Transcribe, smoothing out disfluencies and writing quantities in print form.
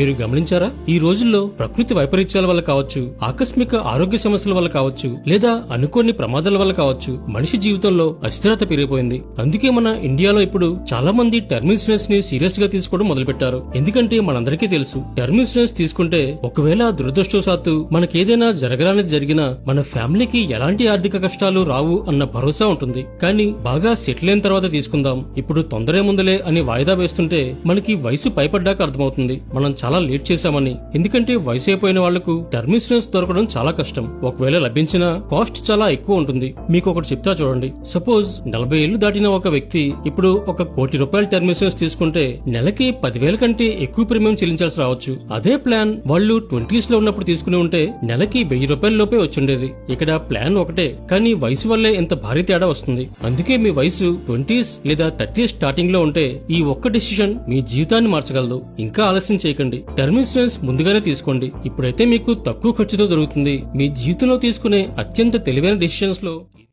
మీరు గమనించారా? ఈ రోజుల్లో ప్రకృతి వైపరీత్యాల వల్ల కావచ్చు, ఆకస్మిక ఆరోగ్య సమస్యల వల్ల కావచ్చు, లేదా అనుకోని ప్రమాదాల వల్ల కావచ్చు, మనిషి జీవితంలో అస్థిరత పెరిగిపోయింది. అందుకే మన ఇండియాలో ఇప్పుడు చాలా మంది టర్మ్ ఇన్సూరెన్స్ ని సీరియస్ గా తీసుకోవడం మొదలుపెట్టారు. ఎందుకంటే మనందరికీ తెలుసు, టర్మ్ ఇన్సూరెన్స్ తీసుకుంటే ఒకవేళ దురదృష్టవశాత్తు మనకేదైనా జరగరానిది జరిగినా మన ఫ్యామిలీకి ఎలాంటి ఆర్థిక కష్టాలు రావు అన్న భరోసా ఉంటుంది. కానీ బాగా సెటిల్ అయిన తర్వాత తీసుకుందాం, ఇప్పుడు తొందరే ముందలే అని వాయిదా వేస్తుంటే మనకి వయసు పైపడ్డాక అర్థమవుతుంది మనం చాలా లేట్ చేశామని. ఎందుకంటే వయసు అయిపోయిన వాళ్లకు టర్మ్ ఇన్సూరెన్స్ దొరకడం చాలా కష్టం. ఒకవేళ లభించినా కాస్ట్ చాలా ఎక్కువ ఉంటుంది. మీకు ఒకటి చెప్తా చూడండి. సపోజ్ 40 ఏళ్లు దాటిన ఒక వ్యక్తి ఇప్పుడు ₹1 కోటి టర్మ్ ఇన్సూరెన్స్ తీసుకుంటే నెలకి 10,000 కంటే ఎక్కువ ప్రీమియం చెల్లించాల్సి రావచ్చు. అదే ప్లాన్ వాళ్ళు 20s లో ఉన్నప్పుడు తీసుకుని ఉంటే నెలకి ₹1,000 లోపే వచ్చిండేది. ఇక్కడ ప్లాన్ ఒకటే, కానీ వయసు వల్లే ఎంత భారీ తేడా వస్తుంది. అందుకే మీ వయసు 20s లేదా 30s స్టార్టింగ్ లో ఉంటే ఈ ఒక్క డిసిషన్ మీ జీవితాన్ని మార్చగలదు. ఇంకా ఆలస్యం చేయకండి, టర్మ్ ఇన్సూరెన్స్ ముందుగానే తీసుకోండి. ఇప్పుడైతే మీకు తక్కువ ఖర్చుతో దొరుకుతుంది. మీ జీవితంలో తీసుకునే అత్యంత తెలివైన డిసిషన్స్ లో